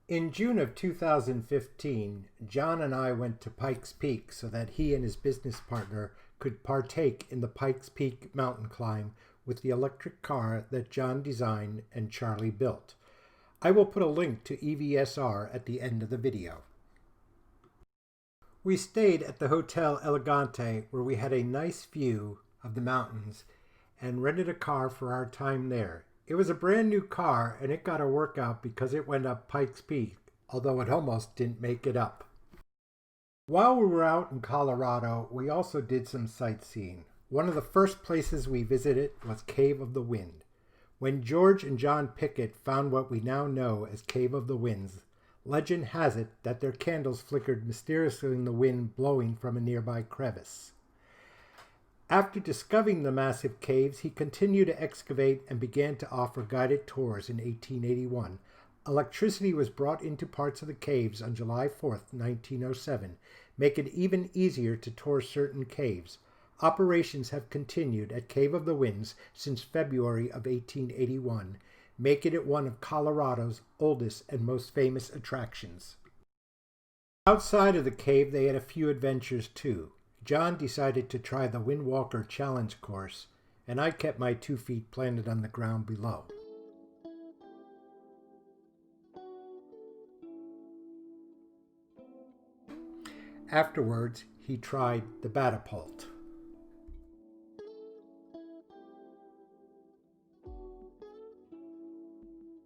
In June of 2015, John and I went to Pikes Peak so that he and his business partner could partake in the Pikes Peak mountain climb with the electric car that John designed and Charlie built. I will put a link to EVSR at the end of the video. We stayed at the Hotel Elegante where we had a nice view of the mountains and rented a car for our time there. It was a brand new car and it got a workout because it went up Pikes Peak, although it almost didn't make it up. While we were out in Colorado, we also did some sightseeing. One of the first places we visited was Cave of the Wind. When George and John Pickett found what we now know as Cave of the Winds, legend has it that their candles flickered mysteriously in the wind blowing from a nearby crevice. After discovering the massive caves, he continued to excavate and began to offer guided tours in 1881. Electricity was brought into parts of the caves on July 4, 1907, making it even easier to tour certain caves. Operations have continued at Cave of the Winds since February of 1881, making it one of Colorado's oldest and most famous attractions. Outside of the cave, they had a few adventures too. John decided to try the Windwalker Challenge course, and I kept my 2 feet planted on the ground below. Afterwards, he tried the Batapult.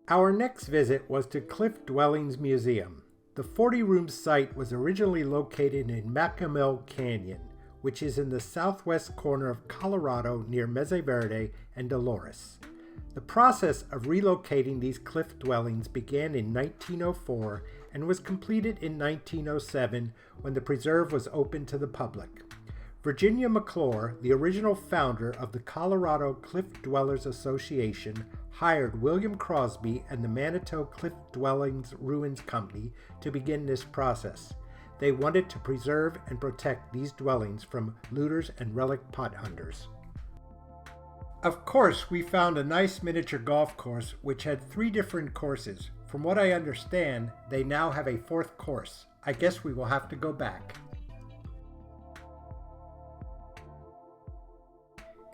Our next visit was to Cliff Dwellings Museum. The 40-room site was originally located in Macamill Canyon, which is in the southwest corner of Colorado near Mesa Verde and Dolores. The process of relocating these cliff dwellings began in 1904 and was completed in 1907 when the preserve was opened to the public. Virginia McClure, the original founder of the Colorado Cliff Dwellers Association, hired William Crosby and the Manitou Cliff Dwellings Ruins Company to begin this process. They wanted to preserve and protect these dwellings from looters and relic pot hunters. Of course, we found a nice miniature golf course which had 3 different courses. From what I understand, they now have a 4th course. I guess we will have to go back.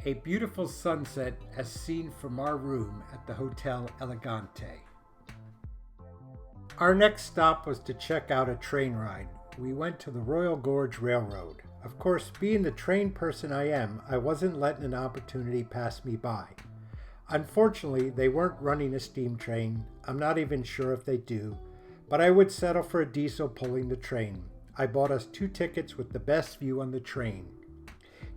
A beautiful sunset as seen from our room at the Hotel Elegante. Our next stop was to check out a train ride. We went to the Royal Gorge Railroad. Of course, being the train person I am, I wasn't letting an opportunity pass me by. Unfortunately, they weren't running a steam train. I'm not even sure if they do, but I would settle for a diesel pulling the train. I bought us 2 tickets with the best view on the train.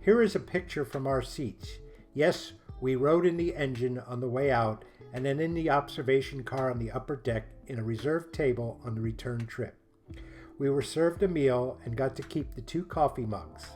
Here is a picture from our seats. Yes, we rode in the engine on the way out and then in the observation car on the upper deck in a reserved table on the return trip. We were served a meal and got to keep the 2 coffee mugs.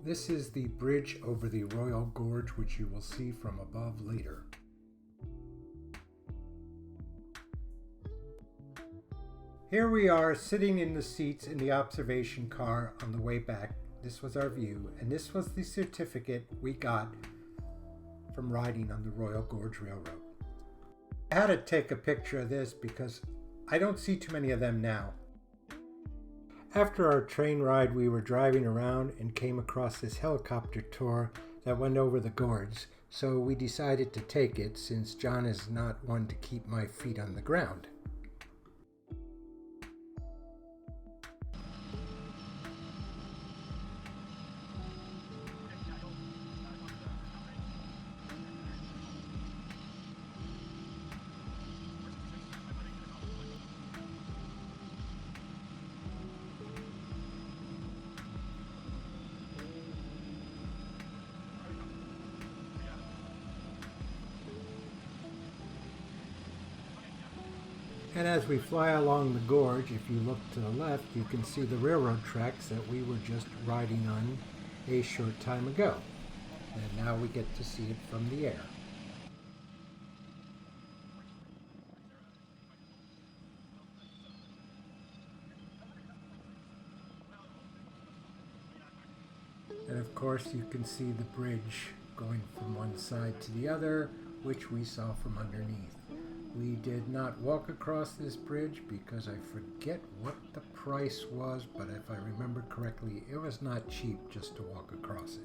This is the bridge over the Royal Gorge, which you will see from above later. Here we are sitting in the seats in the observation car on the way back. This was our view, and this was the certificate we got from riding on the Royal Gorge Railroad. I had to take a picture of this because I don't see too many of them now. After our train ride, we were driving around and came across this helicopter tour that went over the gorge, so we decided to take it since John is not one to keep my feet on the ground. And as we fly along the gorge, if you look to the left, you can see the railroad tracks that we were just riding on a short time ago. And now we get to see it from the air. And of course you can see the bridge going from one side to the other, which we saw from underneath. We did not walk across this bridge because I forget what the price was, but if I remember correctly, it was not cheap just to walk across it.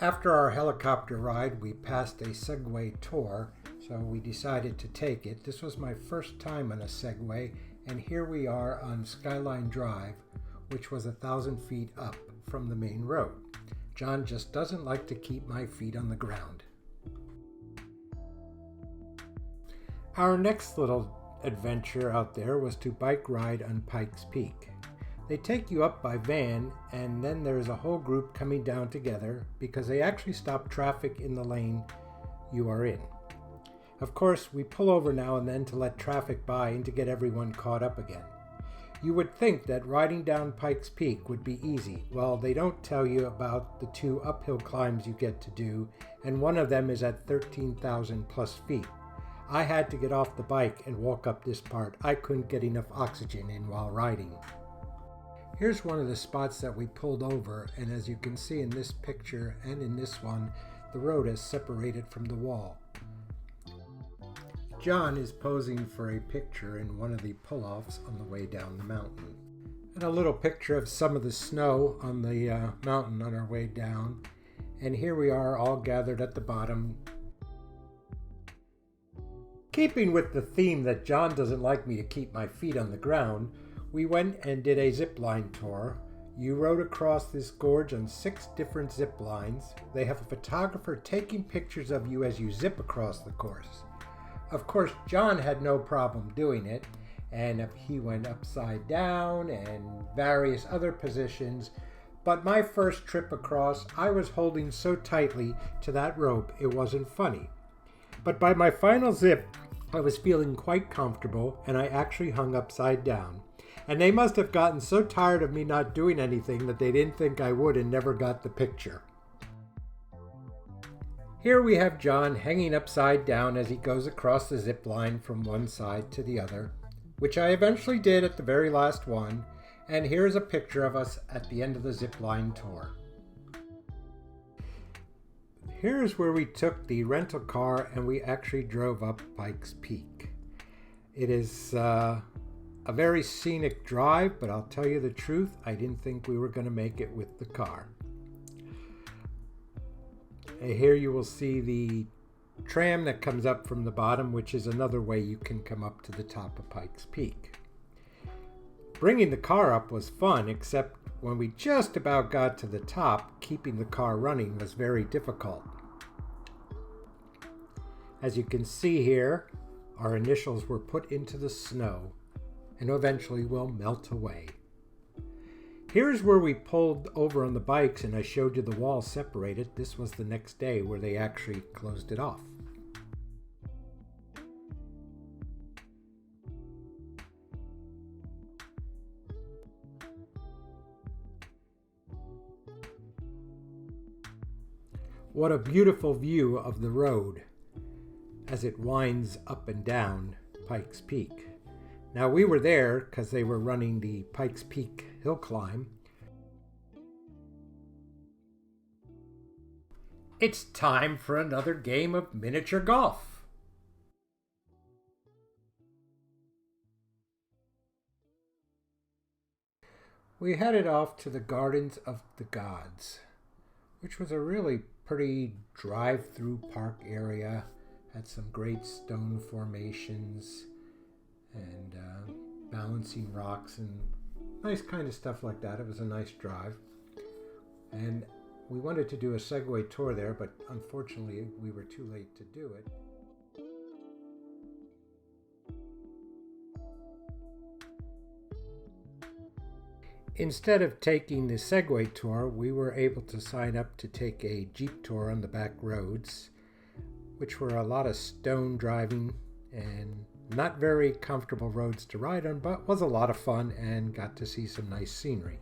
After our helicopter ride, we passed a Segway tour, so we decided to take it. This was my first time on a Segway, and here we are on Skyline Drive, which was 1,000 feet up from the main road. John just doesn't like to keep my feet on the ground. Our next little adventure out there was to bike ride on Pikes Peak. They take you up by van, and then there's a whole group coming down together because they actually stop traffic in the lane you are in. Of course, we pull over now and then to let traffic by and to get everyone caught up again. You would think that riding down Pikes Peak would be easy. Well, they don't tell you about the 2 uphill climbs you get to do, and one of them is at 13,000 plus feet. I had to get off the bike and walk up this part. I couldn't get enough oxygen in while riding. Here's one of the spots that we pulled over, and as you can see in this picture and in this one, the road is separated from the wall. John is posing for a picture in one of the pull-offs on the way down the mountain. And a little picture of some of the snow on the mountain on our way down. And here we are all gathered at the bottom. Keeping with the theme that John doesn't like me to keep my feet on the ground, we went and did a zipline tour. You rode across this gorge on 6 different zip lines. They have a photographer taking pictures of you as you zip across the course. Of course, John had no problem doing it, and he went upside down and various other positions, but my first trip across, I was holding so tightly to that rope it wasn't funny. But by my final zip, I was feeling quite comfortable, and I actually hung upside down. And they must have gotten so tired of me not doing anything that they didn't think I would and never got the picture. Here we have John hanging upside down as he goes across the zip line from one side to the other, which I eventually did at the very last one, and here's a picture of us at the end of the zip line tour. Here's where we took the rental car and we actually drove up Pikes Peak. It is a very scenic drive, but I'll tell you the truth, I didn't think we were going to make it with the car. Here you will see the tram that comes up from the bottom, which is another way you can come up to the top of Pikes Peak. Bringing the car up was fun, except when we just about got to the top, keeping the car running was very difficult. As you can see here, our initials were put into the snow and eventually will melt away. Here's where we pulled over on the bikes and I showed you the wall separated. This was the next day where they actually closed it off. What a beautiful view of the road as it winds up and down Pikes Peak. Now we were there because they were running the Pikes Peak hill climb. It's time for another game of miniature golf. We headed off to the Gardens of the Gods, which was a really pretty drive-through park area. Had some great stone formations and balancing rocks and nice kind of stuff like that. It was a nice drive. And we wanted to do a Segway tour there, but unfortunately we were too late to do it. Instead of taking the Segway tour, we were able to sign up to take a Jeep tour on the back roads, which were a lot of stone driving and not very comfortable roads to ride on, but was a lot of fun and got to see some nice scenery.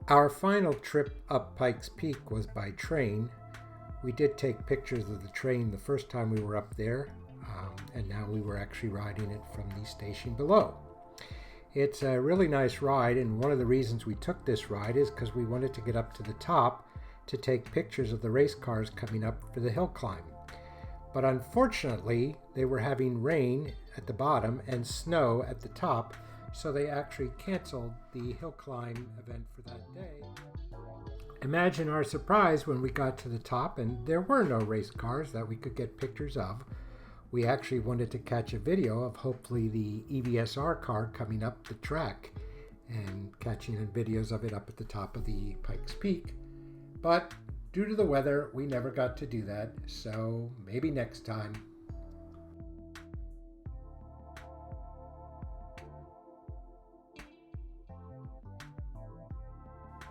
Our final trip up Pikes Peak was by train. We did take pictures of the train the first time we were up there, and now we were actually riding it from the station below. It's a really nice ride, and one of the reasons we took this ride is because we wanted to get up to the top to take pictures of the race cars coming up for the hill climb. But unfortunately, they were having rain at the bottom and snow at the top, so they actually canceled the hill climb event for that day. Imagine our surprise when we got to the top and there were no race cars that we could get pictures of. We actually wanted to catch a video of hopefully the EVSR car coming up the track and catching videos of it up at the top of the Pikes Peak. But due to the weather, we never got to do that, so maybe next time.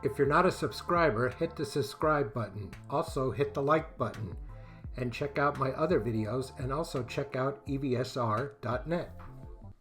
If you're not a subscriber, hit the subscribe button. Also hit the like button. And check out my other videos, and also check out evsr.net.